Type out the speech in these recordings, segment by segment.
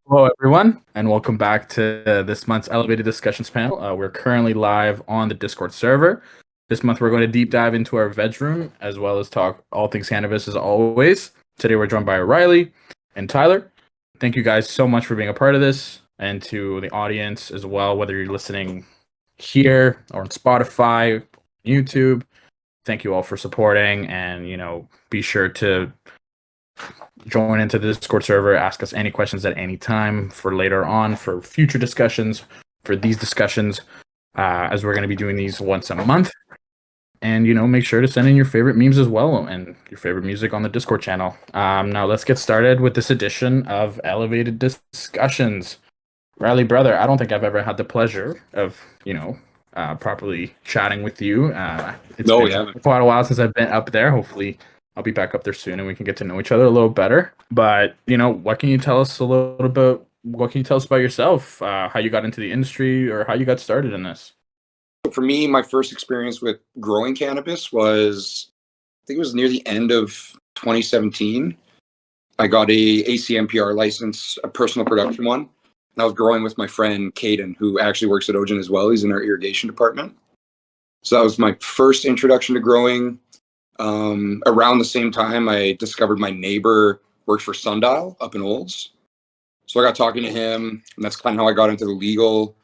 Hello, everyone, and welcome back to this month's Elevated Discussions panel. We're currently live on the Discord server. This month, we're going to deep dive into our veg room as well as talk all things cannabis as always. Today, we're joined by Riley and Tyler. Thank you guys so much for being a part of this, and to the audience as well, whether you're listening here or on Spotify, YouTube. Thank you all for supporting, and be sure to join into the Discord server, ask us any questions at any time for later on, for future discussions, for these discussions, as we're going to be doing these once a month. And, make sure to send in your favorite memes as well and your favorite music on the Discord channel. Now, let's get started with this edition of Elevated Discussions. Riley, brother, I don't think I've ever had the pleasure of, properly chatting with you. It's been quite a while since I've been up there. Hopefully, I'll be back up there soon and we can get to know each other a little better. But, what can you tell us about yourself? How you got into the industry or how you got started in this? For me, my first experience with growing cannabis was, I think it was near the end of 2017. I got a ACMPR license, a personal production one. And I was growing with my friend Caden, who actually works at OGEN as well. He's in our irrigation department. So that was my first introduction to growing. Around the same time, I discovered my neighbor worked for Sundial up in Olds. So I got talking to him, and that's kind of how I got into the legal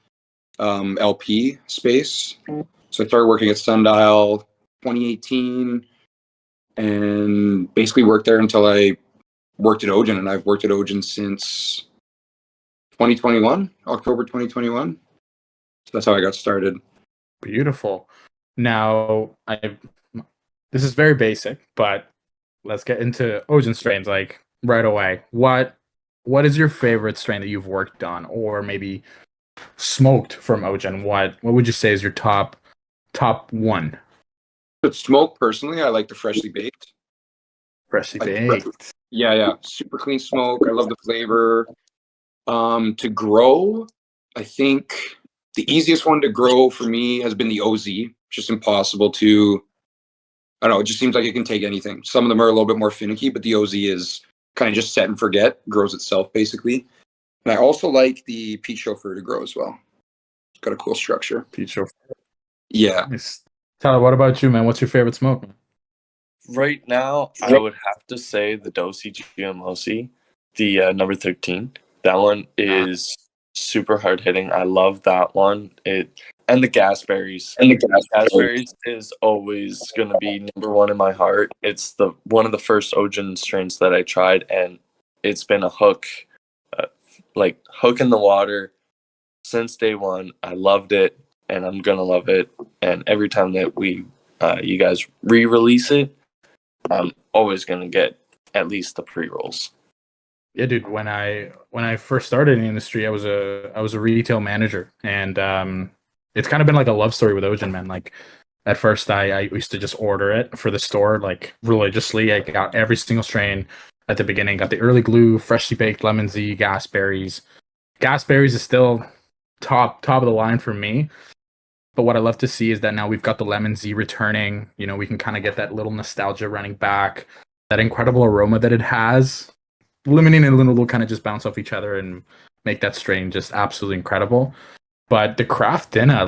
LP space. So I started working at Sundial 2018 and basically worked there until I worked at OGEN, and I've worked at OGEN since 2021, October 2021. So that's how I got started. Beautiful. Now, this is very basic, but let's get into OGEN strains like right away. What is your favorite strain that you've worked on, or maybe smoked from OGEN? What would you say is your top one? But smoke, personally, I like the freshly baked. Freshly baked. Yeah. Super clean smoke. I love the flavor. To grow, I think the easiest one to grow for me has been the OZ. Just impossible to, I don't know, it just seems like it can take anything. Some of them are a little bit more finicky, but the OZ is kind of just set and forget, grows itself basically. And I also like the peach chauffeur to grow as well. It's got a cool structure. Peach chauffeur. Yeah. Nice. Tyler, what about you, man? What's your favorite smoke? Right now, I would have to say the Dosi GMOC, the number 13. That one is super hard hitting. I love that one. And the Gasberries. And the Gasberries is always going to be number one in my heart. It's one of the first OGEN strains that I tried, and it's been a hook, hook in the water since day one. I loved it, and I'm going to love it. And every time that you guys re-release it, I'm always going to get at least the pre-rolls. Yeah, dude. When I first started in the industry, I was a retail manager, and it's kind of been like a love story with OGEN, man. Like at first, I used to just order it for the store, like religiously. I got every single strain at the beginning. Got the early glue, freshly baked lemon Z, Gasberries. Gasberries is still top of the line for me. But what I love to see is that now we've got the lemon Z returning. We can kind of get that little nostalgia running back, that incredible aroma that it has. Limiting and Luna will kind of just bounce off each other and make that strain just absolutely incredible. But the craft dinner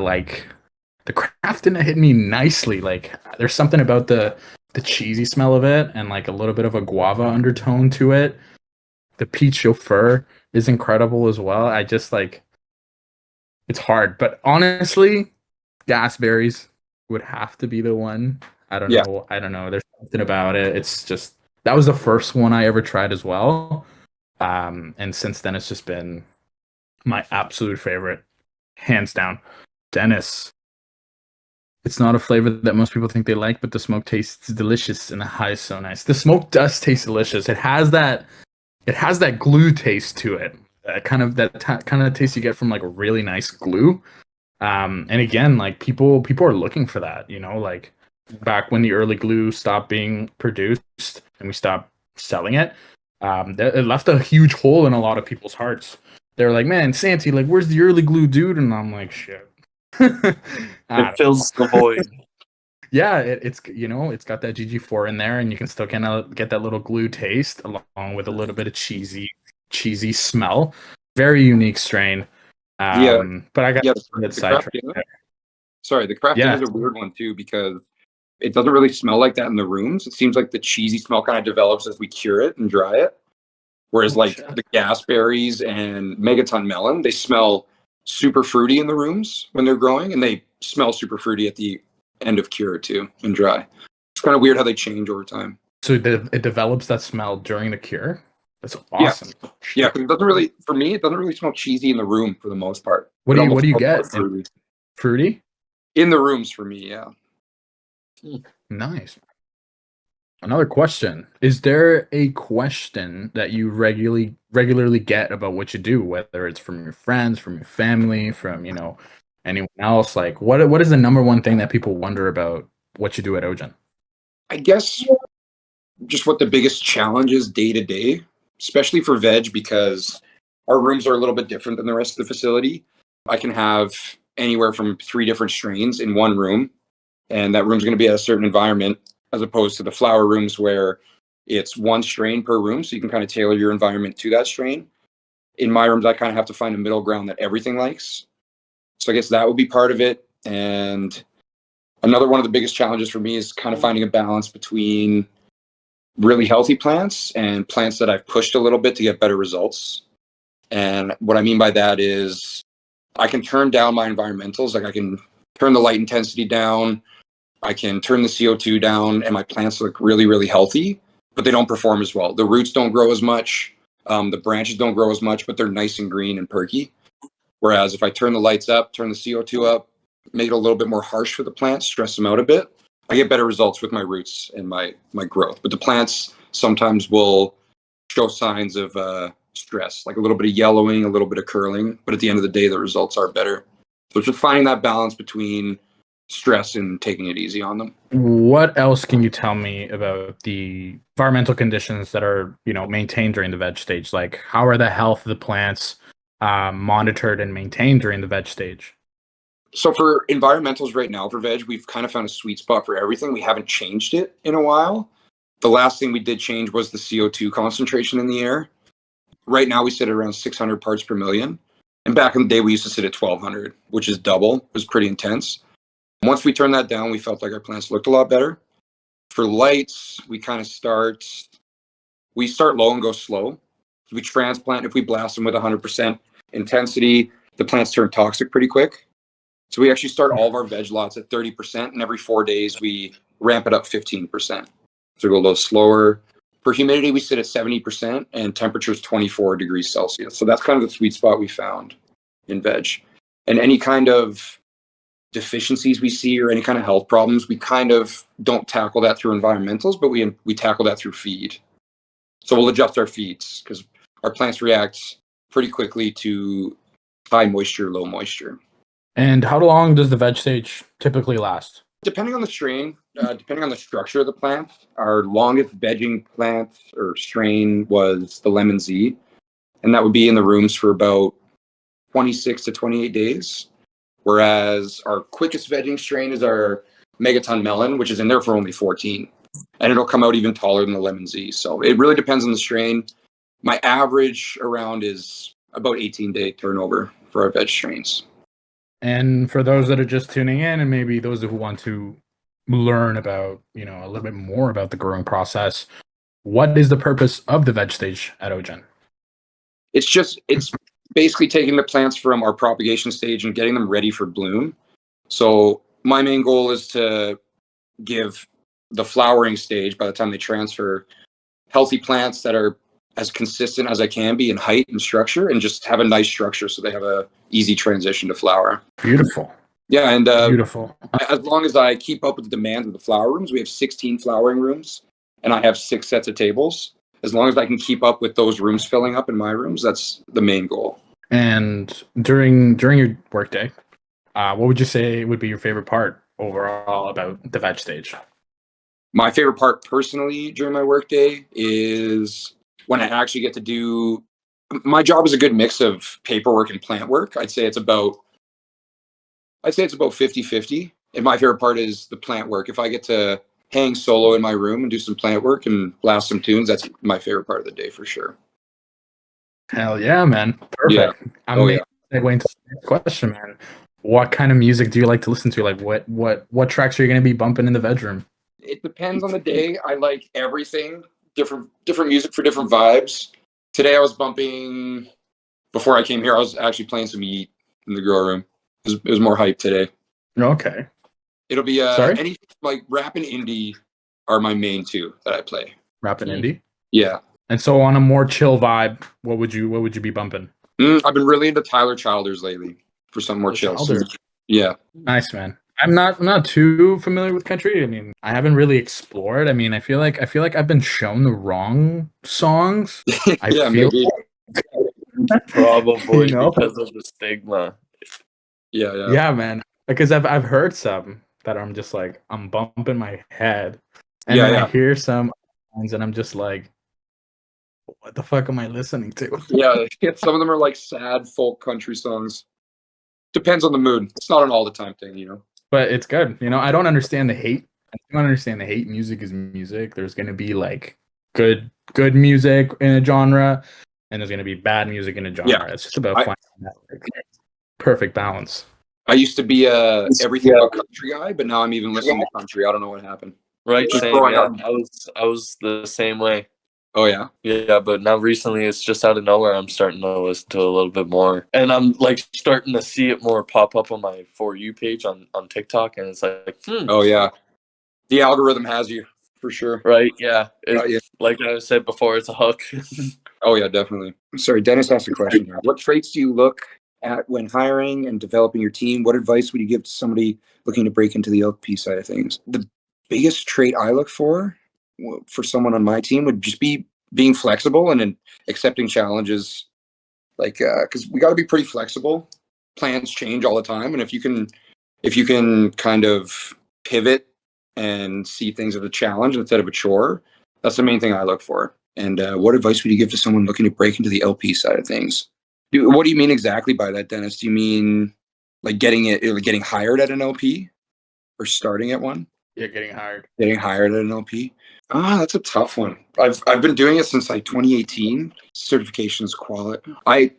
hit me nicely. Like there's something about the cheesy smell of it and like a little bit of a guava undertone to it. The peach chauffeur is incredible as well. I just like, it's hard, but honestly, Gasberries would have to be the one. I don't know. There's something about it. It's just, that was the first one I ever tried as well. And since then, it's just been my absolute favorite, hands down. Dennis. It's not a flavor that most people think they like, but the smoke tastes delicious and the high is so nice. The smoke does taste delicious. It has that glue taste to it. That kind of taste you get from like a really nice glue. And again, like people are looking for that, like back when the early glue stopped being produced and we stopped selling it, it left a huge hole in a lot of people's hearts. They're like, man, Santi, like, where's the early glue, dude? And I'm like, shit. It fills the void. Yeah, it's got that GG4 in there, and you can still kind of get that little glue taste along with a little bit of cheesy smell. very unique strain. Yeah, But I got yeah. a bit The sidetracked crafting, there. sorry, the crafting Yeah. is a weird one too because it doesn't really smell like that in the rooms. It seems like the cheesy smell kind of develops as we cure it and dry it. Whereas Oh, like shit. the gas berries and megaton melon, they smell super fruity in the rooms when they're growing, and they smell super fruity at the end of cure too and dry. It's kind of weird how they change over time. So it develops that smell during the cure. That's Yeah, awesome. yeah. Shit. 'Cause it doesn't really, for me, it doesn't really smell cheesy in the room for the most part. What It do you almost smells more get? fruity Fruity? in the rooms for me. Yeah. Nice. Another question. Is there a question that you regularly get about what you do, whether it's from your friends, from your family, from, anyone else? Like what is the number one thing that people wonder about what you do at OGEN? I guess just what the biggest challenge is day to day, especially for veg, because our rooms are a little bit different than the rest of the facility. I can have anywhere from 3 different strains in one room, and that room's going to be at a certain environment, as opposed to the flower rooms where it's one strain per room. So you can kind of tailor your environment to that strain. In my rooms, I kind of have to find a middle ground that everything likes. So I guess that would be part of it. And another one of the biggest challenges for me is kind of finding a balance between really healthy plants and plants that I've pushed a little bit to get better results. And what I mean by that is I can turn down my environmentals, like I can turn the light intensity down, I can turn the CO2 down, and my plants look really, really healthy, but they don't perform as well. The roots don't grow as much, the branches don't grow as much, but they're nice and green and perky. Whereas if I turn the lights up, turn the CO2 up, make it a little bit more harsh for the plants, stress them out a bit, I get better results with my roots and my growth. But the plants sometimes will show signs of stress, like a little bit of yellowing, a little bit of curling. But at the end of the day, the results are better. So it's just finding that balance between stress and taking it easy on them. What else can you tell me about the environmental conditions that are, maintained during the veg stage? Like how are the health of the plants monitored and maintained during the veg stage? So for environmentals right now for veg, we've kind of found a sweet spot for everything. We haven't changed it in a while. The last thing we did change was the CO2 concentration in the air. Right now we sit at around 600 parts per million. And back in the day, we used to sit at 1200, which is double. It was pretty intense. Once we turned that down, we felt like our plants looked a lot better. For lights, we start low and go slow. We transplant. If we blast them with 100% intensity, the plants turn toxic pretty quick. So we actually start all of our veg lots at 30%, and every 4 days we ramp it up 15%. So we go a little slower. For humidity, we sit at 70%, and temperature is 24 degrees Celsius. So that's kind of the sweet spot we found in veg. And any kind of deficiencies we see or any kind of health problems, we kind of don't tackle that through environmentals, but we tackle that through feed. So we'll adjust our feeds because our plants react pretty quickly to high moisture, low moisture. And how long does the veg stage typically last? Depending on the strain, depending on the structure of the plant, our longest vegging plant or strain was the Lemon Z, and that would be in the rooms for about 26 to 28 days. Whereas our quickest vegging strain is our Megaton Melon, which is in there for only 14. And it'll come out even taller than the Lemon Z. So it really depends on the strain. My average around is about 18-day turnover for our veg strains. And for those that are just tuning in, and maybe those who want to learn about, a little bit more about the growing process, what is the purpose of the veg stage at OGEN? It's basically taking the plants from our propagation stage and getting them ready for bloom. So my main goal is to give the flowering stage, by the time they transfer, healthy plants that are as consistent as I can be in height and structure, and just have a nice structure so they have a easy transition to flower. Beautiful. Yeah, and Beautiful. as long as I keep up with the demands of the flower rooms, we have 16 flowering rooms, and I have 6 sets of tables. As long as I can keep up with those rooms filling up in my rooms, that's the main goal. And during your workday, what would you say would be your favorite part overall about the veg stage? My favorite part personally during my workday is when I actually get to do my job is a good mix of paperwork and plant work. I'd say it's about 50-50. And my favorite part is the plant work. If I get to hang solo in my room and do some plant work and blast some tunes, that's my favorite part of the day for sure. Hell yeah, man. Yeah. Perfect. I'm Oh making yeah. a segue into the next question, man. What kind of music do you like to listen to? Like what tracks are you gonna be bumping in the bedroom? It depends on the day. I like everything. Different music for different vibes. Today I was bumping. Before I came here, I was actually playing some Yeet in the grow room. It was more hype today. Okay. It'll be Sorry? any like rap and indie are my main two that I play. Rap and indie. Yeah. And so on a more chill vibe, what would you be bumping? I've been really into Tyler Childers lately for some more The chill. Childer. Yeah. Nice, man. I'm not too familiar with country. I mean, I haven't really explored. I mean, I feel like I've been shown the wrong songs. I Yeah, feel maybe. Probably you know. because of the stigma. Yeah, yeah. Yeah, man. Because I've heard some that I'm just like I'm bumping my head, and Yeah, then I yeah. hear some songs and I'm just like, what the fuck am I listening to? Yeah. Some of them are like sad folk country songs. Depends on the mood. It's not an all the time thing, you know. But it's good. I don't understand the hate. I don't understand the hate. Music is music. There's gonna be like good music in a genre, and there's gonna be bad music in a Yeah. genre. It's just about I finding that like, perfect balance. I used to be a everything but country guy, but now I'm even listening to country. I don't know what happened. Right, Just same. growing Yeah, up. I was the same way. Oh yeah. Yeah, but now recently it's just out of nowhere. I'm starting to listen to a little bit more, and I'm like starting to see it more pop up on my For You page on TikTok, and it's like, Oh yeah. The algorithm has you for sure. right, yeah. Got you. Like I said before, it's a hook. Oh yeah, definitely. Sorry, Dennis asked a question here. What traits do you look at when hiring and developing your team? What advice would you give to somebody looking to break into the LP side of things? The biggest trait I look for someone on my team would just be being flexible and then accepting challenges. Like, because we got to be pretty flexible. Plans change all the time, and if you can kind of pivot and see things as a challenge instead of a chore, that's the main thing I look for. And what advice would you give to someone looking to break into the LP side of things? What do you mean exactly by that, Dennis? Do you mean like getting hired at an LP or starting at one? Yeah, getting hired. Getting hired at an LP? That's a tough one. I've been doing it since like 2018. Certifications quality. I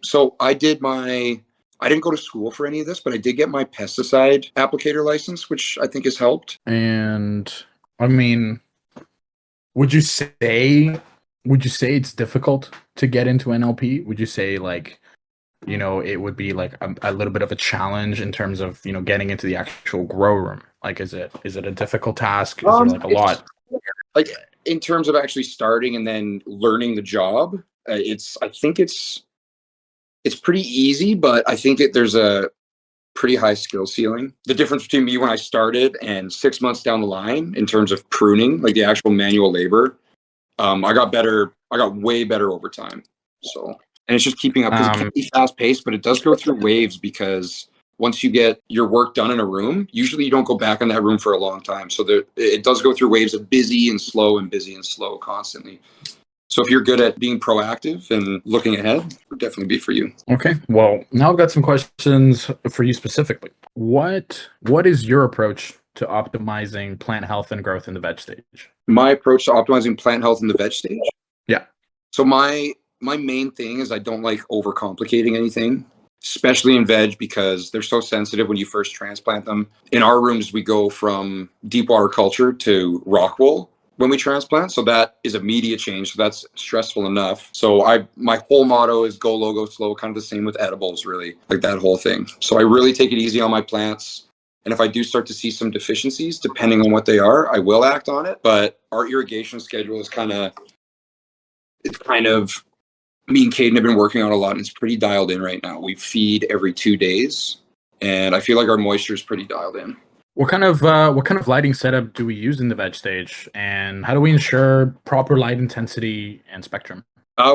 didn't go to school for any of this, but I did get my pesticide applicator license, which I think has helped. And I mean, would you say it's difficult to get into NLP? Would you say like it would be like a little bit of a challenge in terms of getting into the actual grow room? Like, is it a difficult task? Is there like a lot? Like in terms of actually starting and then learning the job, I think it's pretty easy, but I think there's a pretty high skill ceiling. The difference between me when I started and 6 months down the line in terms of pruning, like the actual manual labor, I got better. I got way better over time. So, and it's just keeping up because it can be fast paced, but it does go through waves because once you get your work done in a room, usually you don't go back in that room for a long time. So it does go through waves of busy and slow and busy and slow constantly. So if you're good at being proactive and looking ahead, it would definitely be for you. Okay. Well, now I've got some questions for you specifically. What is your approach to optimizing plant health and growth in the veg stage? My approach to optimizing plant health in the veg stage? Yeah. So my main thing is I don't like overcomplicating anything, especially in veg because they're so sensitive when you first transplant them. In our rooms, we go from deep water culture to rock wool when we transplant. So that is a media change. So that's stressful enough. So my whole motto is go low, go slow, kind of the same with edibles, really, like that whole thing. So I really take it easy on my plants. And if I do start to see some deficiencies, depending on what they are, I will act on it. But our irrigation schedule is kind of me and Caden have been working on a lot, and it's pretty dialed in right now. We feed every 2 days, and I feel like our moisture is pretty dialed in. What kind of lighting setup do we use in the veg stage, and how do we ensure proper light intensity and spectrum?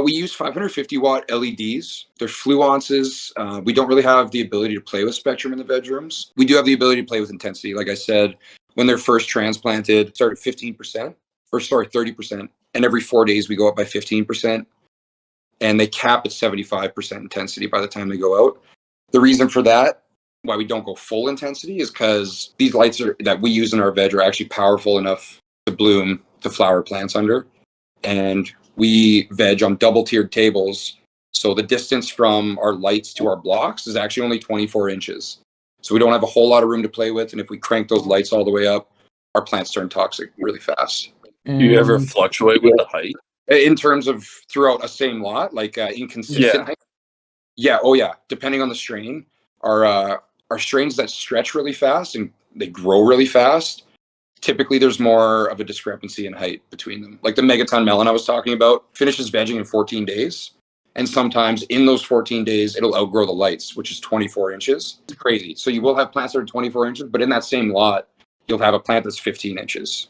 We use 550 watt LEDs. They're fluences. We don't really have the ability to play with spectrum in the veg rooms. We do have the ability to play with intensity. Like I said, when they're first transplanted, start at 15%, 30%. And every 4 days we go up by 15%. And they cap at 75% intensity by the time they go out. The reason for that, why we don't go full intensity, is because these lights that we use in our veg are actually powerful enough to bloom to flower plants under. And we veg on double tiered tables So the distance from our lights to our blocks is actually only 24 inches. So we don't have a whole lot of room to play with. And if we crank those lights all the way up, our plants turn toxic really fast. Do you ever fluctuate with the height? In terms of throughout a same lot, like inconsistent height? Yeah. Oh yeah. Depending on the strain, our strains that stretch really fast and they grow really fast, typically there's more of a discrepancy in height between them. Like the Megaton melon I was talking about finishes vegging in 14 days. And sometimes in those 14 days, it'll outgrow the lights, which is 24 inches. It's crazy. So you will have plants that are 24 inches, but in that same lot, you'll have a plant that's 15 inches.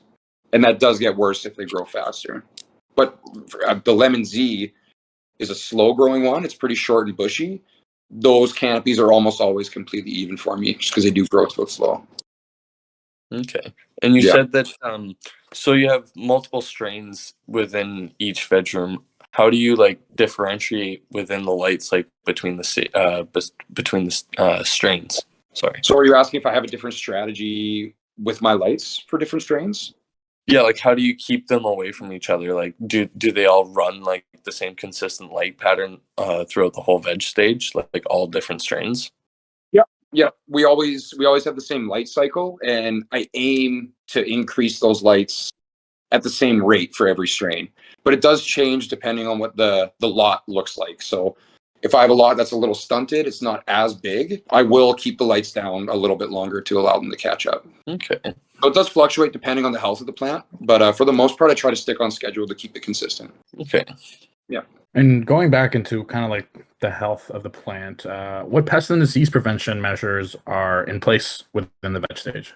And that does get worse if they grow faster. But the Lemon Z is a slow growing one. It's pretty short and bushy. Those canopies are almost always completely even for me just because they do grow so slow. Okay. And you said that, so you have multiple strains within each veg room. How do you like differentiate within the lights, like between the strains? Sorry. So are you asking if I have a different strategy with my lights for different strains? Yeah, like how do you keep them away from each other? Like do they all run like the same consistent light pattern throughout the whole veg stage, like all different strains? Yeah, we always have the same light cycle, and I aim to increase those lights at the same rate for every strain. But it does change depending on what the lot looks like. So if I have a lot that's a little stunted, it's not as big, I will keep the lights down a little bit longer to allow them to catch up. Okay. So it does fluctuate depending on the health of the plant, but for the most part, I try to stick on schedule to keep it consistent. Okay. Yeah. And going back into kind of like the health of the plant, what pest and disease prevention measures are in place within the veg stage?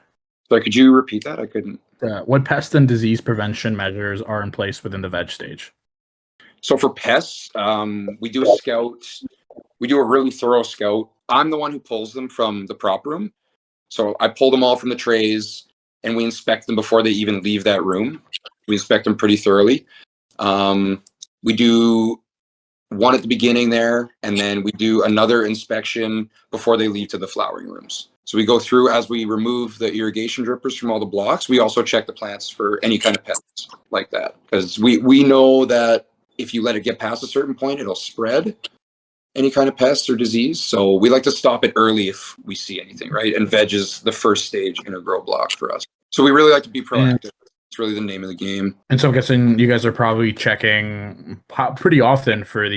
So could you repeat that? I couldn't. What pest and disease prevention measures are in place within the veg stage? So for pests, we do a scout. We do a really thorough scout. I'm the one who pulls them from the prop room. So I pull them all from the trays and we inspect them before they even leave that room. We inspect them pretty thoroughly. We do one at the beginning there, and then we do another inspection before they leave to the flowering rooms. So we go through as we remove the irrigation drippers from all the blocks. We also check the plants for any kind of pests like that, because we know that if you let it get past a certain point, it'll spread any kind of pest or disease. So we like to stop it early if we see anything, right? And veg is the first stage in a grow block for us. So we really like to be proactive. It's really the name of the game. And so I'm guessing you guys are probably checking pretty often for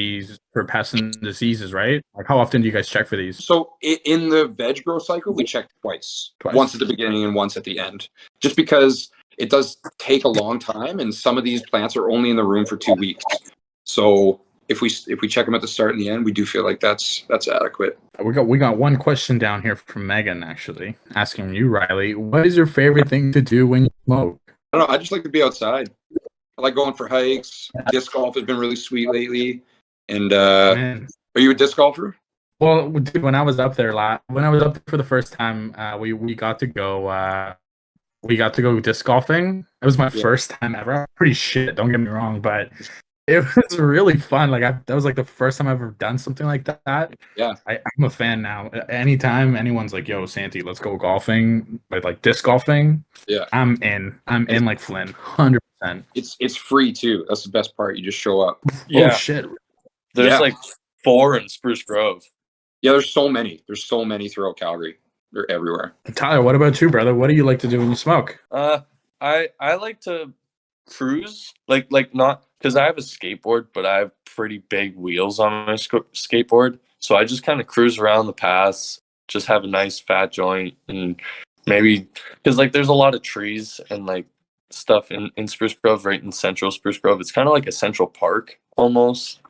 pests and diseases, right? Like how often do you guys check for these? So in the veg grow cycle, we check twice. Once at the beginning and once at the end, just because it does take a long time, and some of these plants are only in the room for 2 weeks. So if we check them at the start and the end, we do feel like that's adequate. We got one question down here from Megan, actually asking you, Riley, what is your favorite thing to do when you smoke? I don't know. I just like to be outside. I like going for hikes. Disc golf has been really sweet lately. And are you a disc golfer? Well, dude, when I was up there for the first time, we got to go. We got to go disc golfing. It was my first time ever. Pretty shit. Don't get me wrong, but it was really fun. Like that was like the first time I've ever done something like that. Yeah, I'm a fan now. Anytime anyone's like, "Yo, Santi, let's go golfing," like disc golfing. Yeah, I'm in like Flynn, 100%. It's free too. That's the best part. You just show up. Yeah. Oh shit. There's like 4 in Spruce Grove. Yeah, there's so many. There's so many throughout Calgary. They're everywhere. Tyler, what about you, brother? What do you like to do when you smoke? I like to cruise, like not because I have a skateboard, but I have pretty big wheels on my skateboard, so I just kind of cruise around the paths, just have a nice fat joint, and maybe because like there's a lot of trees and like stuff in Spruce Grove, right in central Spruce Grove. It's kind of like a central park almost.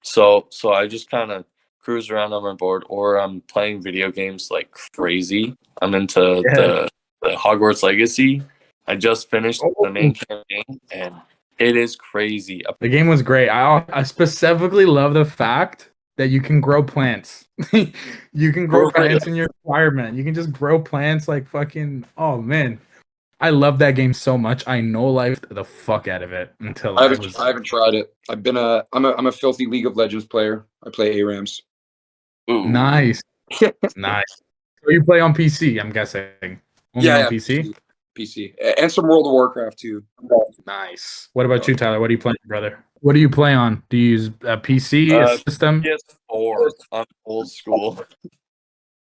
So I just kind of cruise around on my board, or I'm playing video games like crazy. I'm into the Hogwarts Legacy. I just finished the main campaign, and it is crazy. The game was great. I specifically love the fact that you can grow plants. You can grow plants in your environment. You can just grow plants like fucking. Oh man, I love that game so much. I no life the fuck out of it until I haven't tried it. I'm a filthy League of Legends player. I play ARAMs. Ooh. Nice. Nice. So you play on PC, I'm guessing. Only on PC? PC. And some World of Warcraft too. Nice. What about you, Tyler? What are you playing, brother? What do you play on? Do you use a PC, a system? PS4. I'm old school.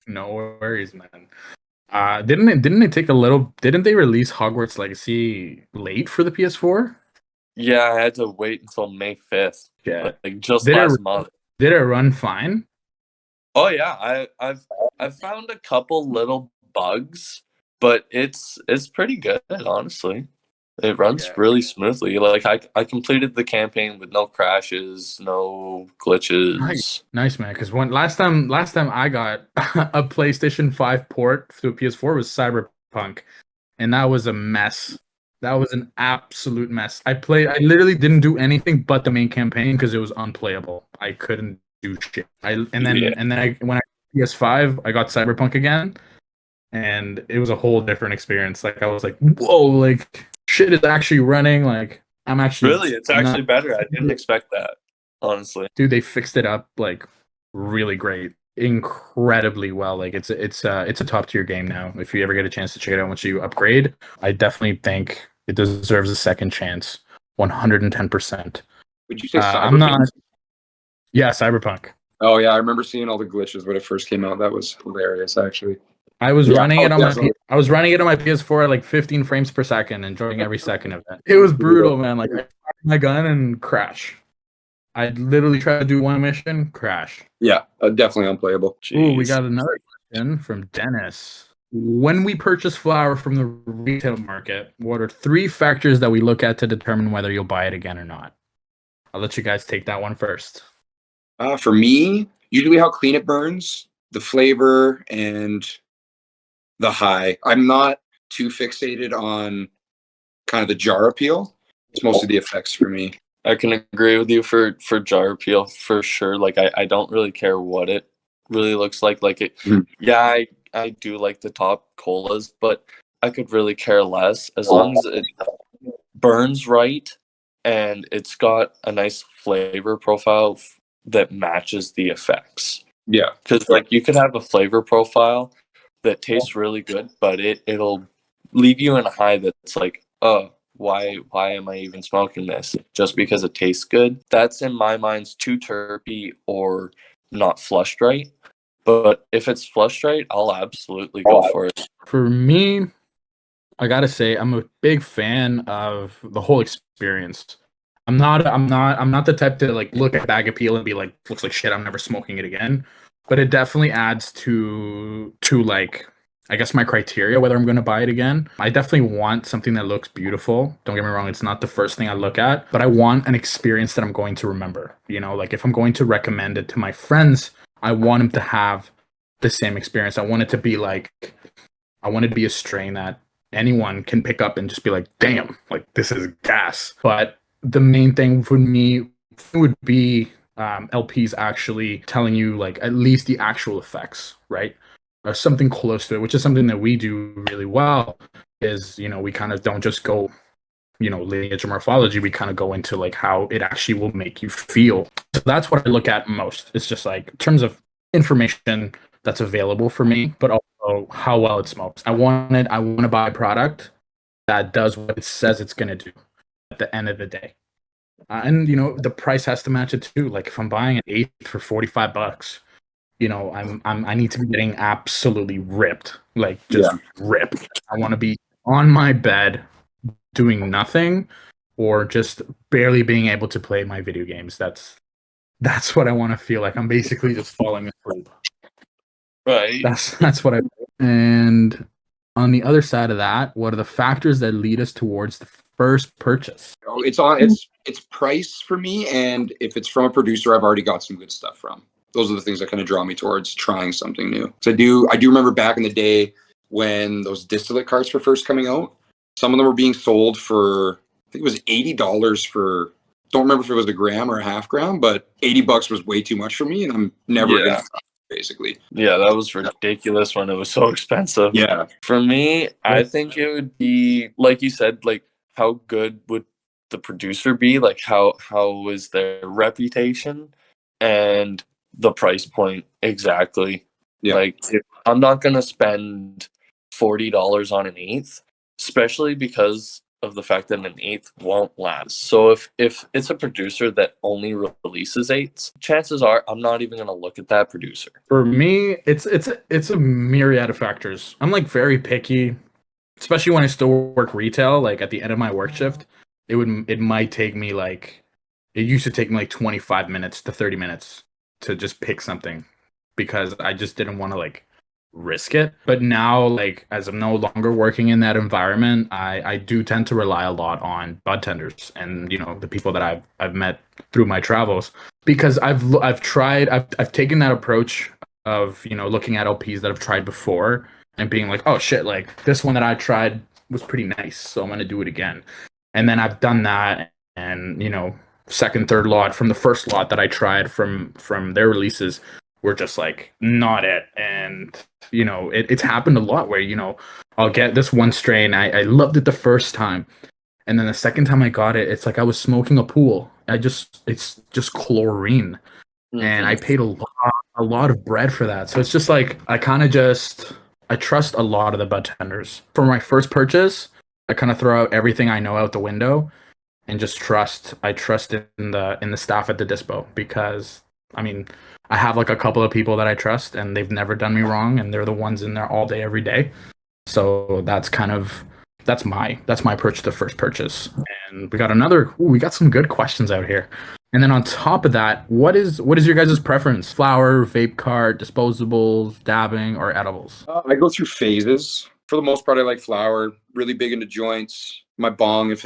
No worries, man. Didn't it take a little? Didn't they release Hogwarts Legacy late for the PS4? Yeah, I had to wait until May 5th. Yeah. Like just Did it last month. did it run fine? Oh yeah, I've found a couple little bugs, but it's pretty good, honestly. It runs Yeah. really smoothly. Like I completed the campaign with no crashes, no glitches. Nice, man. Because last time I got a PlayStation 5 port through PS4 was Cyberpunk, and that was a mess. That was an absolute mess. I literally didn't do anything but the main campaign because it was unplayable. I couldn't do shit. Yeah. When I PS5, I got Cyberpunk again, and it was a whole different experience. Like I was like, whoa, like shit is actually running. Like I'm actually Really, it's actually better. I didn't expect that, honestly. dude, they fixed it up like really great, incredibly well. Like it's a top tier game now. If you ever get a chance to check it out once you upgrade, I definitely think it deserves a second chance. 110%. Would you say Cyberpunk? I'm not. Yeah, Cyberpunk. Oh yeah, I remember seeing all the glitches when it first came out. That was hilarious, actually. I was running it on yeah, I was running it on my PS4 at like 15 frames per second, enjoying every second of it. It was brutal, man. Like I fired my gun and crash. I literally tried to do one mission, crash. Yeah, definitely unplayable. Ooh, we got another question from Dennis. When we purchase flower from the retail market, what are 3 factors that we look at to determine whether you'll buy it again or not? I'll let you guys take that one first. For me, usually how clean it burns, the flavor, and the high. I'm not too fixated on kind of the jar appeal. It's mostly the effects for me. I can agree with you for jar appeal for sure. Like I don't really care what it really looks like. Like it, yeah, I do like the top colas, but I could really care less as long as it burns right and it's got a nice flavor profile that matches the effects. Yeah, because like you could have a flavor profile that tastes really good, but it'll leave you in a high that's like, oh, why am I even smoking this? Just because it tastes good? That's in my mind's too terpy or not flushed right. But if it's flushed right, I'll absolutely go for it. For me, I gotta say, I'm a big fan of the whole experience. I'm not the type to like look at bag appeal and be like, looks like shit, I'm never smoking it again. But it definitely adds to like, I guess, my criteria whether I'm going to buy it again. I definitely want something that looks beautiful. Don't get me wrong, it's not the first thing I look at, but I want an experience that I'm going to remember. You know, like if I'm going to recommend it to my friends, I want them to have the same experience. I want it to be a strain that anyone can pick up and just be like, damn, like this is gas. But the main thing for me would be LPs actually telling you like at least the actual effects, right? Or something close to it, which is something that we do really well. Is, you know, we kind of don't just go, you know, lineage or morphology. We kind of go into like how it actually will make you feel. So that's what I look at most. It's just like in terms of information that's available for me, but also how well it smokes. I want to buy a product that does what it says it's going to do at the end of the day. And you know, the price has to match it too. Like if I'm buying an eighth for $45, you know, I need to be getting absolutely ripped, like just ripped. I want to be on my bed doing nothing, or just barely being able to play my video games. That's what I want to feel like. I'm basically just falling asleep. Right. That's what I. And on the other side of that, what are the factors that lead us towards the first purchase? It's price for me, and if it's from a producer I've already got some good stuff from. Those are the things that kind of draw me towards trying something new. So I do remember back in the day when those distillate carts were first coming out. Some of them were being sold for, I think it was $80 for, don't remember if it was a gram or a half gram, but $80 was way too much for me, and I'm never gonna stop, basically. Yeah, that was ridiculous when it was so expensive. Yeah. For me, I think it would be like you said, like how good would the producer be? Like how is their reputation and the price point exactly? Yeah. Like I'm not gonna spend $40 on an eighth, especially because of the fact that an eighth won't last. So if it's a producer that only releases eighths, chances are I'm not even gonna look at that producer. For me, it's a myriad of factors. I'm like very picky, especially when I still work retail. Like at the end of my work shift, it might take me like it used to take me like 25 minutes to 30 minutes to just pick something because I just didn't want to like risk it. But now, like as I'm no longer working in that environment, I do tend to rely a lot on bud tenders and the people that I've met through my travels because I've taken that approach of looking at LPs that I've tried before and being like, oh shit, like this one that I tried was pretty nice, so I'm gonna do it again. And then I've done that, and second, third lot from the first lot that I tried from their releases were just like not it. And it's happened a lot where I'll get this one strain, I loved it the first time, and then the second time I got it, it's like I was smoking a pool. It's just chlorine, and I paid a lot of bread for that. So it's just like I trust a lot of the bud tenders. For my first purchase, I kind of throw out everything I know out the window and just trust in the staff at the dispo because I mean I have like a couple of people that I trust and they've never done me wrong and they're the ones in there all day every day. So that's my approach to the first purchase. And we got some good questions out here. And then on top of that, what is your guys' preference? Flower, vape cart, disposables, dabbing, or edibles? I go through phases. For the most part, I like flower. Really big into joints. My bong, if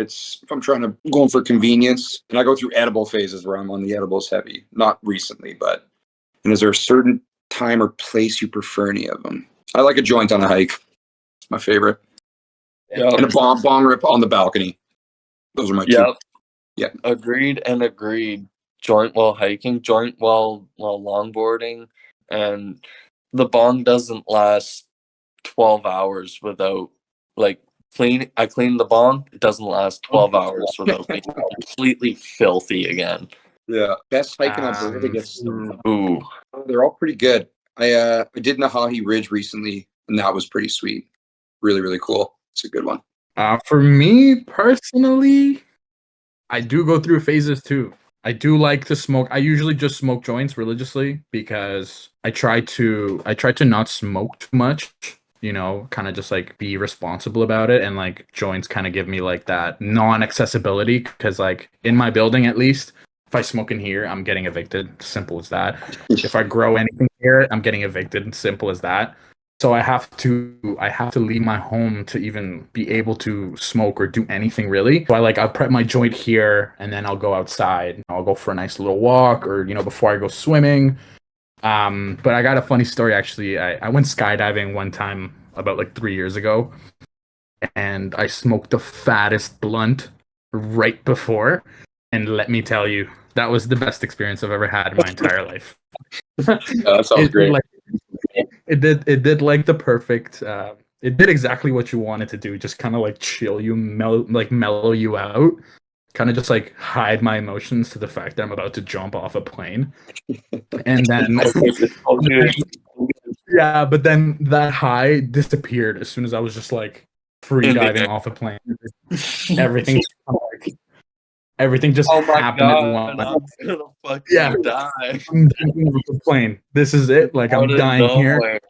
I'm trying to go in for convenience, and I go through edible phases where I'm on the edibles heavy. Not recently, but. And is there a certain time or place you prefer any of them? I like a joint on a hike. It's my favorite. Yep. And a bong rip on the balcony. Those are my two. Yeah. Agreed. Joint while hiking, joint while longboarding, and the bong doesn't last 12 hours without I clean the bong, it doesn't last 12 hours without being completely filthy again. Yeah. Best hike in Alberta gets Ooh. they're all pretty good. I did Nahahi Ridge recently, and that was pretty sweet. Really, really cool. It's a good one. For me personally, I do go through phases too. I do like to smoke. I usually just smoke joints religiously because I try to not smoke too much, kind of just like be responsible about it. And like joints kind of give me like that non-accessibility because like in my building, at least, if I smoke in here, I'm getting evicted. Simple as that. If I grow anything here, I'm getting evicted. Simple as that. So I have to leave my home to even be able to smoke or do anything really. So I'll prep my joint here and then I'll go outside. I'll go for a nice little walk or before I go swimming. But I got a funny story actually. I went skydiving one time about like 3 years ago, and I smoked the fattest blunt right before. And let me tell you, that was the best experience I've ever had in my entire life. That sounds great. It did like the perfect. It did exactly what you wanted to do. Just kind of like chill you, mellow you out. Kind of just like hide my emotions to the fact that I'm about to jump off a plane, and then yeah, but then that high disappeared as soon as I was just like free diving off a plane. Everything just happened at once. I'm gonna fucking die. I'm jumping off the plane. This is it. Like I'm dying here.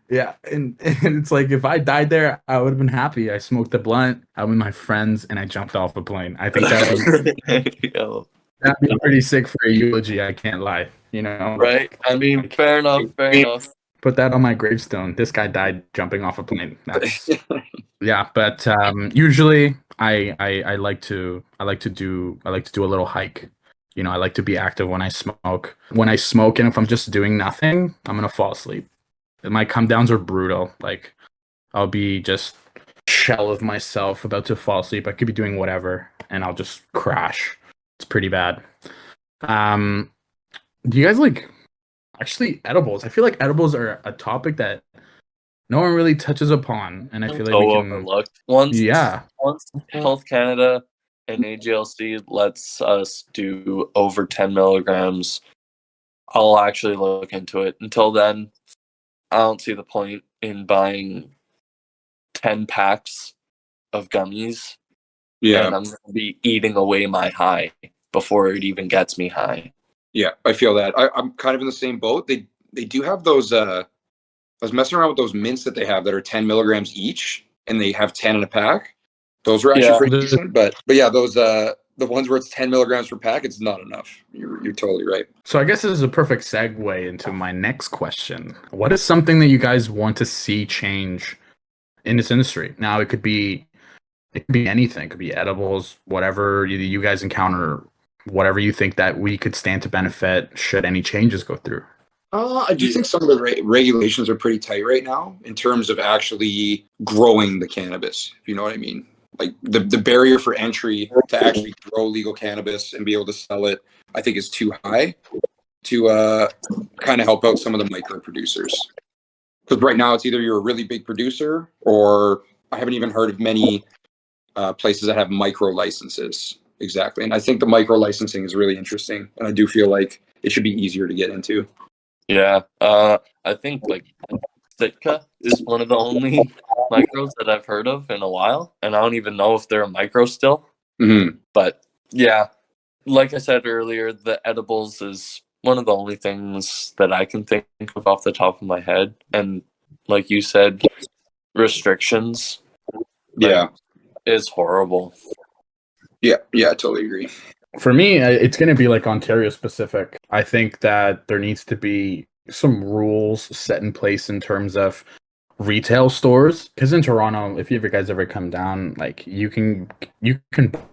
Yeah, and it's like if I died there, I would have been happy. I smoked the blunt, I'm with my friends, and I jumped off a plane. I think that'd be pretty sick for a eulogy. I can't lie, Right? I mean, fair enough. Put that on my gravestone. This guy died jumping off a plane. That's yeah. But usually, I like to do a little hike. I like to be active when I smoke. And if I'm just doing nothing, I'm gonna fall asleep. My come downs are brutal. Like I'll be just shell of myself about to fall asleep. I could be doing whatever and I'll just crash. It's pretty bad. Do you guys actually edibles? I feel like edibles are a topic that no one really touches upon, and I feel like we can overlooked. Once Health Canada and AGLC lets us do over 10 milligrams, I'll actually look into it. Until then, I don't see the point in buying 10 packs of gummies Yeah. and I'm going to be eating away my high before it even gets me high. Yeah, I feel that. I'm kind of in the same boat. They do have those. I was messing around with those mints that they have that are 10 milligrams each, and they have 10 in a pack. Those are actually Yeah. pretty decent. But yeah, those the ones where it's 10 milligrams per pack, it's not enough. You're totally right. So I guess this is a perfect segue into my next question. What is something that you guys want to see change in this industry? Now, it could be anything. It could be edibles, whatever you guys encounter, whatever you think that we could stand to benefit should any changes go through. I do think some of the regulations are pretty tight right now in terms of actually growing the cannabis, if you know what I mean. Like the barrier for entry to actually grow legal cannabis and be able to sell it, I think is too high to kind of help out some of the micro producers. Because right now it's either you're a really big producer, or I haven't even heard of many places that have micro licenses. Exactly. And I think the micro licensing is really interesting. And I do feel like it should be easier to get into. Yeah. I think like Sitka is one of the only micros that I've heard of in a while, and I don't even know if they're a micro still. Mm-hmm. But yeah, like I said earlier, the edibles is one of the only things that I can think of off the top of my head. And like you said, restrictions. Yeah. Is horrible. Yeah, I totally agree. For me, it's going to be like Ontario specific. I think that there needs to be some rules set in place in terms of retail stores. Because in Toronto, if you guys ever come down, like you can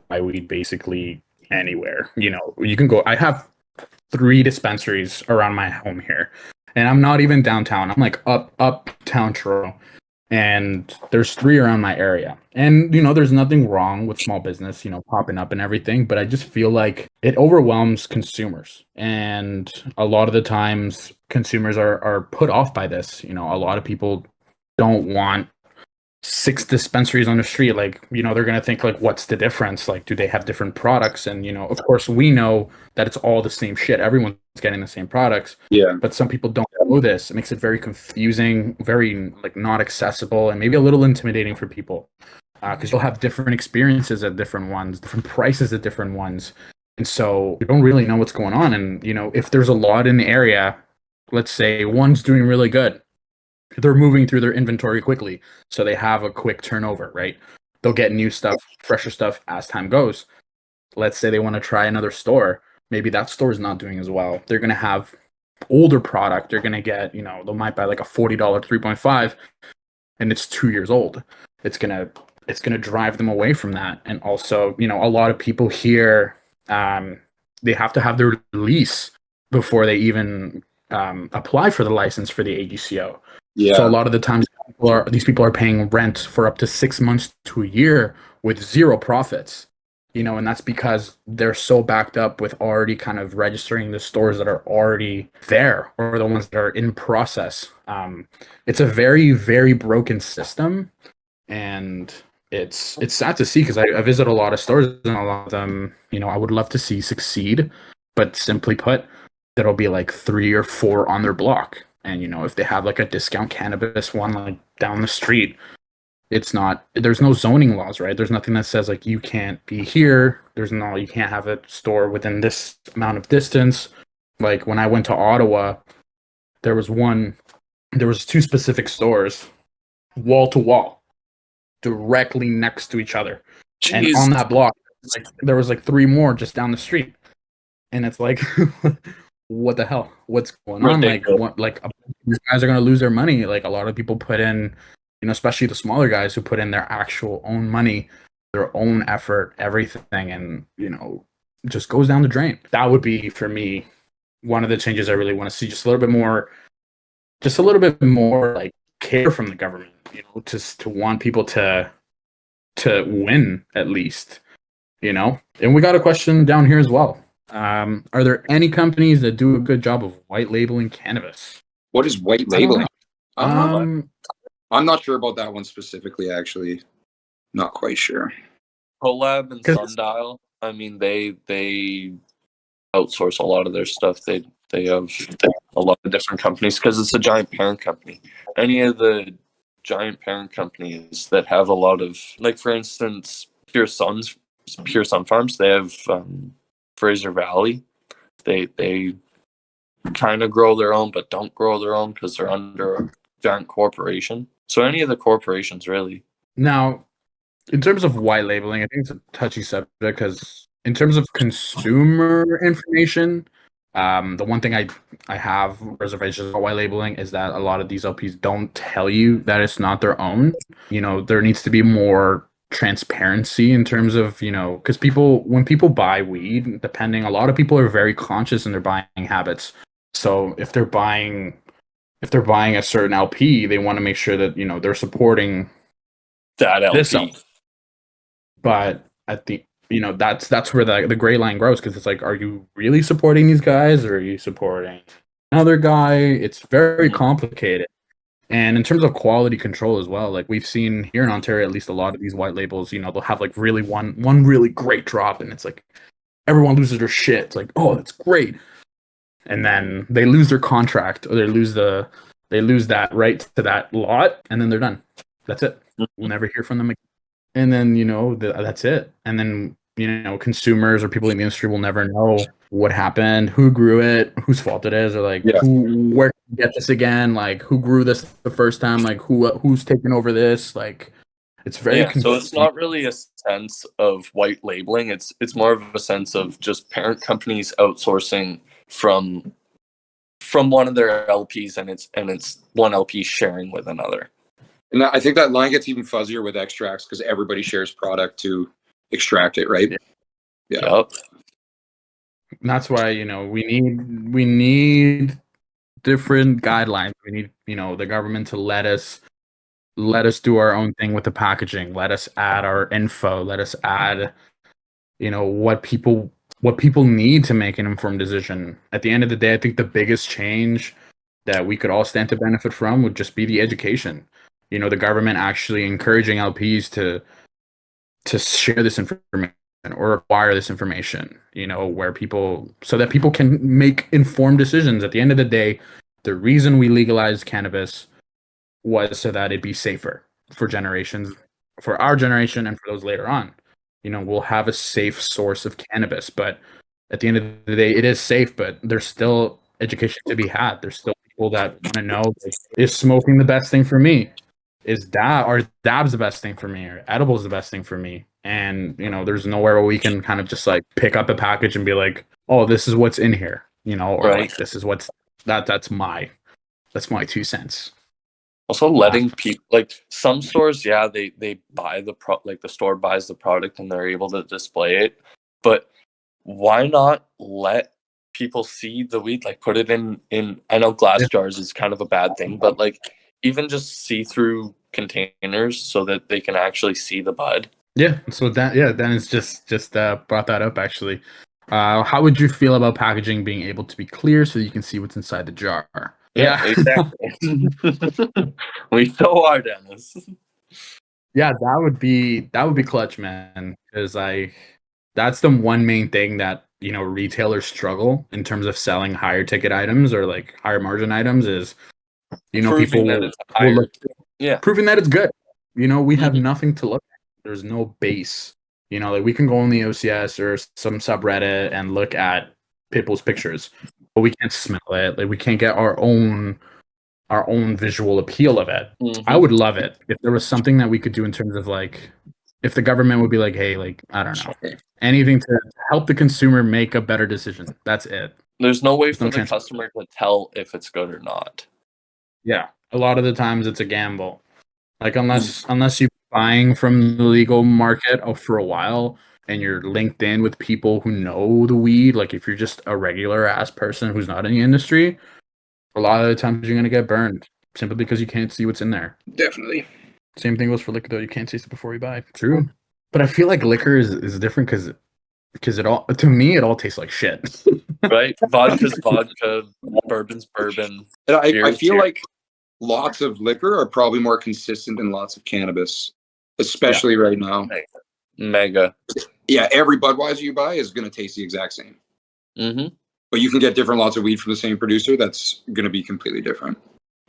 buy weed basically anywhere. You know, you can go. I have 3 dispensaries around my home here, and I'm not even downtown. I'm like uptown Toronto. And there's 3 around my area. And, you know, there's nothing wrong with small business, you know, popping up and everything, but I just feel like it overwhelms consumers. And a lot of the times consumers are put off by this. You know, a lot of people don't want 6 dispensaries on the street. Like, you know, they're going to think like, what's the difference? Like, do they have different products? And, you know, of course we know that it's all the same shit. Everyone's getting the same products. Yeah. But some people don't know this. It makes it very confusing, very like not accessible, and maybe a little intimidating for people. Because you'll have different experiences at different ones, different prices at different ones. And so you don't really know what's going on. And, you know, if there's a lot in the area, let's say one's doing really good, they're moving through their inventory quickly, so they have a quick turnover, right? They'll get new stuff, fresher stuff as time goes. Let's say they want to try another store. Maybe that store is not doing as well. They're going to have older product. They're going to get, you know, they might buy like a $40 3.5 and it's 2 years old. It's going to drive them away from that. And also, you know, a lot of people here, they have to have their lease before they even apply for the license for the AGCO. Yeah. So a lot of the times these people are paying rent for up to 6 months to a year with 0 profits, you know, and that's because they're so backed up with already kind of registering the stores that are already there or the ones that are in process. It's a very, very broken system, and it's sad to see because I visit a lot of stores and a lot of them, you know, I would love to see succeed, but simply put, there'll be like 3 or 4 on their block. And, you know, if they have like a discount cannabis one like down the street, there's no zoning laws, right? There's nothing that says like you can't be here. You can't have a store within this amount of distance. Like when I went to Ottawa, there was 2 specific stores, wall to wall, directly next to each other. Jeez. And on that block, like there was like 3 more just down the street. And it's like what the hell? What's going on? Like these guys are gonna lose their money. Like a lot of people put in, you know, especially the smaller guys who put in their actual own money, their own effort, everything, and you know, just goes down the drain. That would be for me one of the changes I really want to see. Just a little bit more like care from the government, you know, just to want people to win at least, you know. And we got a question down here as well. Are there any companies that do a good job of white labeling cannabis? What is white labeling? I'm not sure about that one specifically, actually. Not quite sure. Collab and Sundial, I mean, they outsource a lot of their stuff. They have a lot of different companies because it's a giant parent company. Any of the giant parent companies that have a lot of, like for instance, Pure Sun Farms. They have Fraser Valley. They kind of grow their own, but don't grow their own because they're under a giant corporation. So any of the corporations, really. Now, in terms of white labeling, I think it's a touchy subject because in terms of consumer information, the one thing I have reservations about white labeling is that a lot of these LPs don't tell you that it's not their own. You know, there needs to be more transparency in terms of, you know, because when people buy weed, a lot of people are very conscious in their buying habits. So if they're buying a certain LP, they want to make sure that, you know, they're supporting That LP. this LP. But at the, you know, that's where the gray line grows, because it's like, are you really supporting these guys or are you supporting another guy? It's very complicated. And in terms of quality control as well, like we've seen here in Ontario, at least a lot of these white labels, you know, they'll have like really one really great drop, and it's like everyone loses their shit. It's like, oh, that's great. And then they lose their contract, or they lose that right to that lot, and then they're done. That's it. We'll never hear from them again. And then, you know, that's it. And then, you know, consumers or people in the industry will never know what happened, who grew it, whose fault it is, or like where can we get this again, like who grew this the first time, like who's taking over this. Like it's very so it's not really a sense of white labeling. It's more of a sense of just parent companies outsourcing from one of their LPs, and it's one LP sharing with another. And I think that line gets even fuzzier with extracts because everybody shares product to extract it, right? Yeah. Yep. And that's why, you know, we need different guidelines. We need, you know, the government to let us do our own thing with the packaging. Let us add our info. Let us add, you know, what people need to make an informed decision. At the end of the day, I think the biggest change that we could all stand to benefit from would just be the education. You know, the government actually encouraging LPs to share this information or acquire this information, you know, so that people can make informed decisions. At the end of the day, the reason we legalized cannabis was so that it'd be safer for our generation and for those later on. You know, we'll have a safe source of cannabis, but at the end of the day, it is safe, but there's still education to be had. There's still people that want to know, like, is smoking the best thing for me? Is dabs the best thing for me? Or edibles the best thing for me? And, you know, there's nowhere where we can kind of just like pick up a package and be like, oh, this is what's in here, you know, or like this is what's that's my 2 cents. Also letting people, like some stores, they buy the store buys the product and they're able to display it. But why not let people see the weed? Like put it in I know glass jars is kind of a bad thing, but like even just see through containers so that they can actually see the bud. Yeah. So Dennis just brought that up actually. How would you feel about packaging being able to be clear so you can see what's inside the jar? Yeah, exactly. We so are, Dennis. Yeah, that would be clutch, man. Because that's the one main thing that, you know, retailers struggle in terms of selling higher ticket items or like higher margin items is, you know, proving people that it's higher. proving that it's good. You know, we have nothing to look at. There's no base. You know, like we can go on the OCS or some subreddit and look at people's pictures, but we can't smell it. Like we can't get our own visual appeal of it. I would love it if there was something that we could do in terms of like, if the government would be like, hey, like, I don't know, anything to help the consumer make a better decision. That's it. There's no way for the customer to tell if it's good or not. Yeah. A lot of the times it's a gamble. Like unless you're buying from the legal market for a while and you're linked in with people who know the weed, like if you're just a regular ass person who's not in the industry, a lot of the times you're going to get burned simply because you can't see what's in there. Definitely. Same thing goes for liquor though. You can't taste it before you buy. True. But I feel like liquor is different because it all tastes like shit. Right? Vodka's vodka, bourbon's bourbon. And I feel like lots of liquor are probably more consistent than lots of cannabis, especially right now. Mega. Yeah, every Budweiser you buy is going to taste the exact same. Mm-hmm. But you can get different lots of weed from the same producer that's going to be completely different,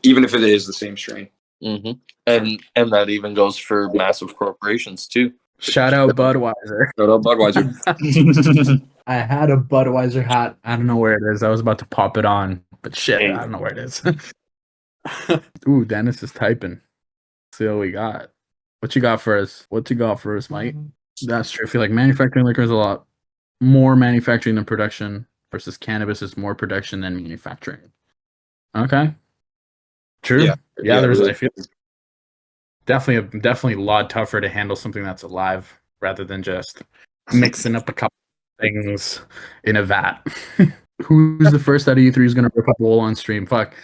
even if it is the same strain. Mm-hmm. And that even goes for massive corporations too. Shout out Budweiser. Shout out Budweiser. I had a Budweiser hat. I don't know where it is. I was about to pop it on, but shit, Hey. I don't know where it is. Ooh, Dennis is typing. See what we got. What you got for us? What you got for us, Mike? That's true. I feel like manufacturing liquor is a lot more manufacturing than production versus cannabis is more production than manufacturing. Okay. True. Yeah, there's really. I feel definitely a lot tougher to handle something that's alive rather than just mixing up a couple things in a vat. Who's the first out of you three who's gonna rip up wool on stream? Fuck.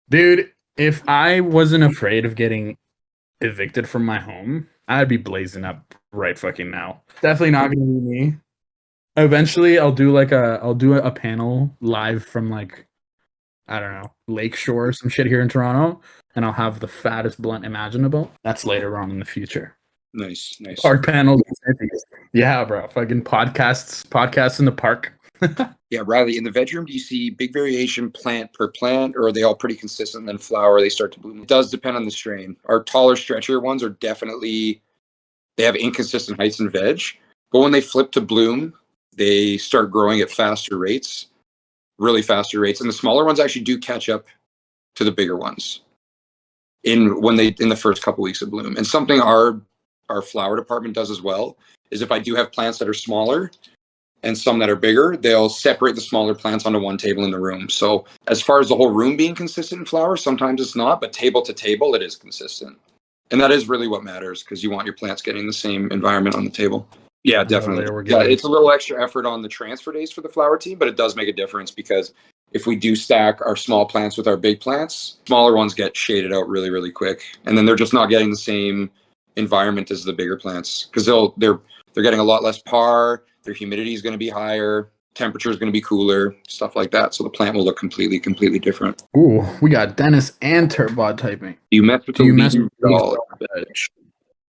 Dude, if I wasn't afraid of getting evicted from my home, I'd be blazing up right fucking now. Definitely not gonna be me. Eventually I'll do a panel live from like, I don't know, Lakeshore or some shit here in Toronto, and I'll have the fattest blunt imaginable. That's later on in the future. Nice. Park panels. Yeah, bro. Fucking podcasts in the park. Yeah, Riley, in the bedroom, do you see big variation plant per plant, or are they all pretty consistent? And then flower, they start to bloom. It does depend on the strain. Our taller, stretchier ones are definitely, they have inconsistent heights in veg, but when they flip to bloom, they start growing at faster rates, really faster rates. And the smaller ones actually do catch up to the bigger ones in the first couple weeks of bloom. And something our flower department does as well is if I do have plants that are smaller and some that are bigger, they'll separate the smaller plants onto one table in the room. So as far as the whole room being consistent in flowers, sometimes it's not, but table to table, it is consistent. And that is really what matters because you want your plants getting the same environment on the table. Yeah, definitely. Yeah, it's a little extra effort on the transfer days for the flower team, but it does make a difference because if we do stack our small plants with our big plants, smaller ones get shaded out really, really quick. And then they're just not getting the same environment as the bigger plants because they're getting a lot less par. Their humidity is going to be higher, temperature is going to be cooler, stuff like that. So the plant will look completely different. Ooh, we got Dennis and Turbot typing. Do you mess with Do the you mess leaves with at all?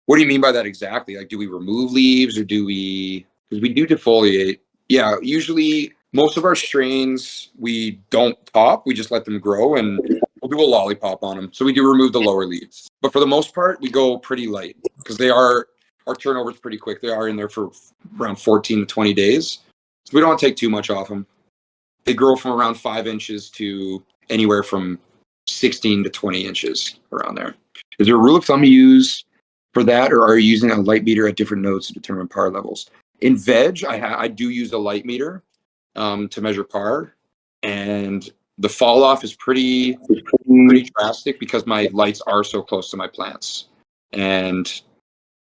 What do you mean by that exactly? Like, do we remove leaves or do we? Because we do defoliate. Yeah, usually most of our strains we don't top. We just let them grow and we'll do a lollipop on them. So we do remove the lower leaves, but for the most part, we go pretty light because our turnover is pretty quick. They are in there for around 14 to 20 days. So we don't take too much off them. They grow from around 5 inches to anywhere from 16 to 20 inches around there. Is there a rule of thumb you use for that, or are you using a light meter at different nodes to determine par levels? In veg, I do use a light meter to measure par, and the fall off is pretty drastic because my lights are so close to my plants. And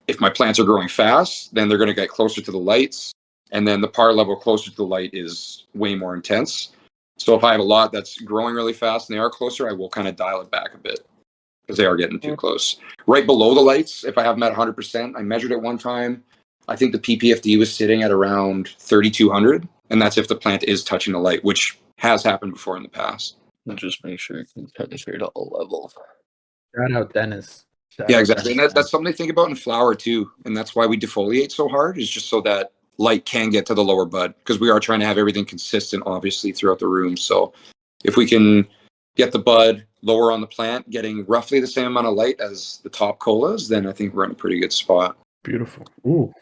if my plants are growing fast, then they're going to get closer to the lights, and then the par level closer to the light is way more intense. So if I have a lot that's growing really fast and they are closer, I will kind of dial it back a bit because they are getting too close. Right below the lights, if I have them at 100%, I measured it one time. I think the PPFD was sitting at around 3,200, and that's if the plant is touching the light, which has happened before in the past. And just make sure it can penetrate all levels. Shout out Dennis. Yeah, exactly. And that's something to think about in flower too. And that's why we defoliate so hard, is just so that light can get to the lower bud, because we are trying to have everything consistent, obviously, throughout the room. So if we can get the bud lower on the plant, getting roughly the same amount of light as the top colas, then I think we're in a pretty good spot. Beautiful. Ooh.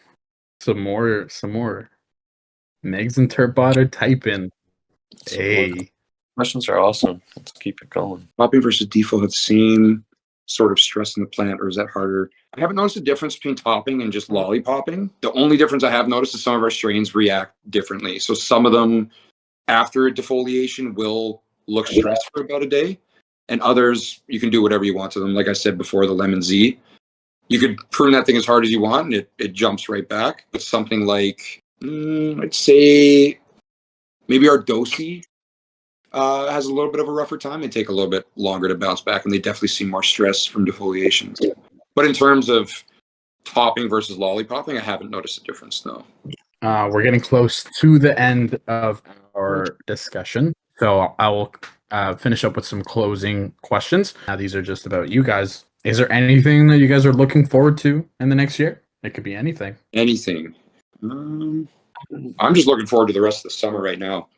Some more. Megs and Turbot are typing. Hey. Questions are awesome. Let's keep it going. Topping versus defo have the same sort of stress in the plant, or is that harder? I haven't noticed a difference between topping and just lollipopping. The only difference I have noticed is some of our strains react differently. So some of them after defoliation will look stressed for about a day, and others you can do whatever you want to them. Like I said before, the Lemon Z, you could prune that thing as hard as you want and it jumps right back. But something like I'd say maybe our Dosi has a little bit of a rougher time. They take a little bit longer to bounce back, and they definitely see more stress from defoliation. But in terms of topping versus lollipopping, I haven't noticed a difference, no. We're getting close to the end of our discussion, so I will finish up with some closing questions. These are just about you guys. Is there anything that you guys are looking forward to in the next year? It could be anything. Anything. I'm just looking forward to the rest of the summer right now.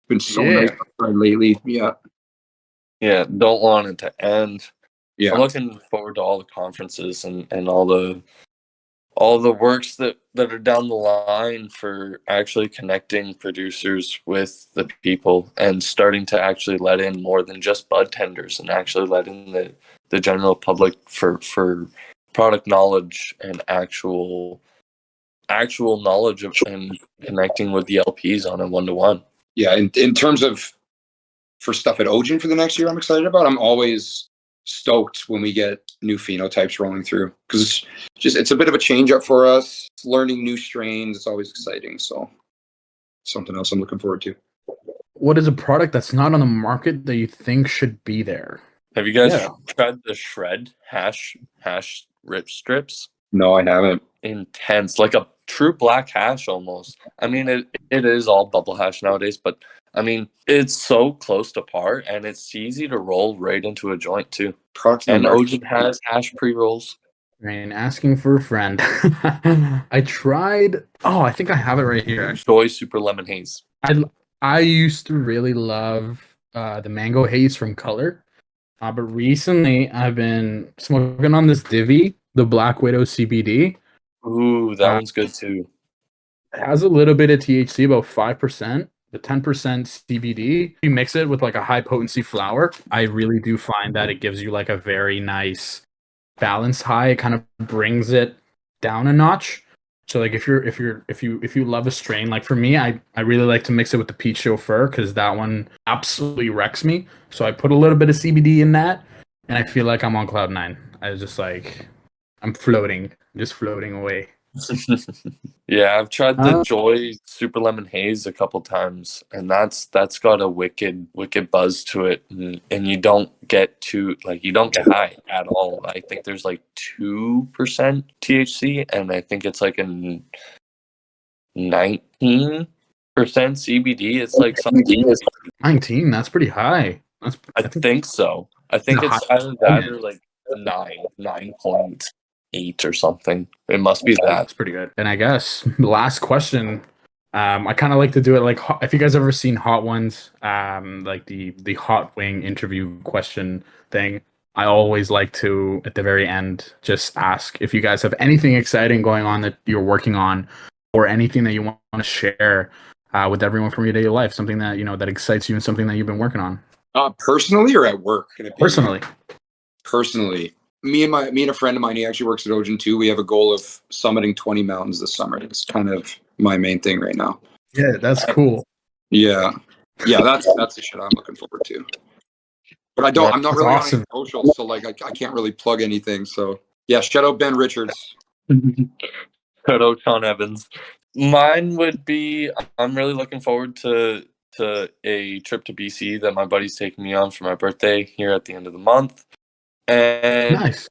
Been so nice lately. Yeah, don't want it to end. Yeah, I'm looking forward to all the conferences and all all the works that are down the line for actually connecting producers with the people and starting to actually let in more than just bud tenders and actually let in the general public for product knowledge and actual knowledge of, and connecting with the LPs on a one-to-one. Yeah, in terms of for stuff at OGEN for the next year, I'm excited about. I'm always stoked when we get new phenotypes rolling through because it's a bit of a change up for us. Learning new strains, it's always exciting. So something else I'm looking forward to. What is a product that's not on the market that you think should be there? Have you guys tried the shred hash rip strips? No, I haven't. Intense, like a true black hash almost. I mean, it is all bubble hash nowadays, but I mean, it's so close to par, and it's easy to roll right into a joint too. And OGEN has hash pre-rolls. And asking for a friend. I tried. Oh, I think I have it right here. Actually. Joy Super Lemon Haze. I used to really love the mango haze from Color, but recently I've been smoking on this Divi, the Black Widow CBD. Ooh, that one's good too. It has a little bit of THC, about 5%. The 10% CBD, you mix it with like a high potency flower. I really do find that it gives you like a very nice balance high. It kind of brings it down a notch. So like if you love a strain, like for me, I really like to mix it with the Peach Chauffeur because that one absolutely wrecks me. So I put a little bit of CBD in that, and I feel like I'm on cloud 9. I was just like, I'm floating, just floating away. Yeah, I've tried the Joy Super Lemon Haze a couple times, and that's got a wicked buzz to it, and you don't get high at all. I think there's like 2% THC, and I think it's like a 19% CBD. It's like something 19. That's pretty high. I think so. I think it's either that or like 9.8 or something. It must be that. That's pretty good. And I guess the last question, I kind of like to do it like if you guys ever seen Hot Ones, like the hot wing interview question thing. I always like to at the very end just ask if you guys have anything exciting going on that you're working on, or anything that you want to share with everyone from your daily life, something that that excites you and something that you've been working on. Personally or at work? Personally. Me and a friend of mine, he actually works at OGEN too. We have a goal of summiting 20 mountains this summer. It's kind of my main thing right now. Yeah, that's cool. Yeah, that's the shit I'm looking forward to. But I'm not really on social, so like I can't really plug anything. So yeah, shout out Ben Richards. Shout out Sean Evans. Mine would be, I'm really looking forward to a trip to BC that my buddy's taking me on for my birthday here at the end of the month. And nice.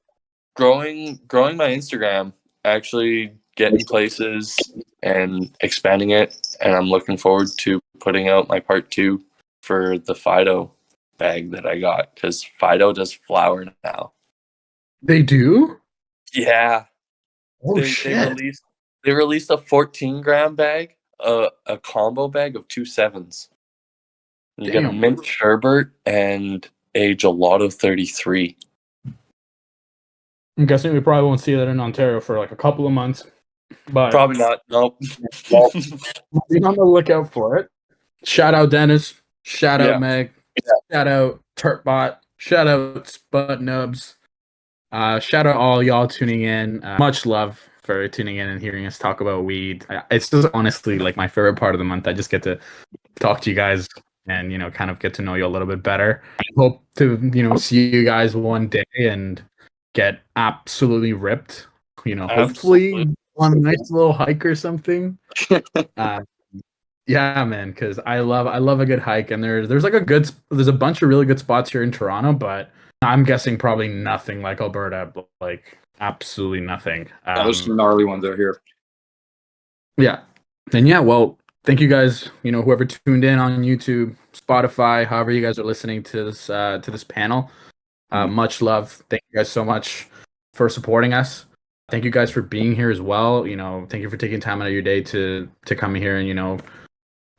Growing my Instagram, actually getting places and expanding it, and I'm looking forward to putting out my part 2 for the Fido bag that I got, because Fido does flower now. They do? Yeah. Oh shit! They released a 14-gram bag, a combo bag of 2 7s. You get a mint sherbet and a gelato 33. I'm guessing we probably won't see that in Ontario for like a couple of months. But probably not. Nope. Be on the lookout for it. Shout out Dennis. Shout out Meg. Yeah. Shout out Turtbot. Shout out Spud Nubs. Shout out all y'all tuning in. Much love for tuning in and hearing us talk about weed. It's just honestly like my favorite part of the month. I just get to talk to you guys and kind of get to know you a little bit better. I hope to see you guys one day and get absolutely ripped, hopefully on a nice little hike or something. Yeah, man, because I love a good hike, and there's a bunch of really good spots here in Toronto, but I'm guessing probably nothing like Alberta, but like absolutely nothing. There's some gnarly ones out here. Yeah, and well, thank you guys. Whoever tuned in on YouTube, Spotify, however you guys are listening to this panel. Much love. Thank you guys so much for supporting us. Thank you guys for being here as well. Thank you for taking time out of your day to come here and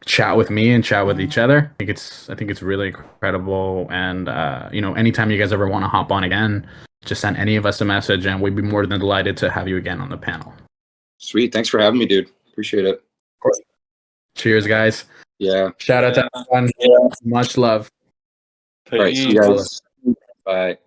chat with me and chat with each other. I think it's really incredible. And anytime you guys ever want to hop on again, just send any of us a message, and we'd be more than delighted to have you again on the panel. Sweet. Thanks for having me, dude. Appreciate it. Cheers, guys. Yeah. Shout out to everyone. Much love. All right. See you guys. Bye.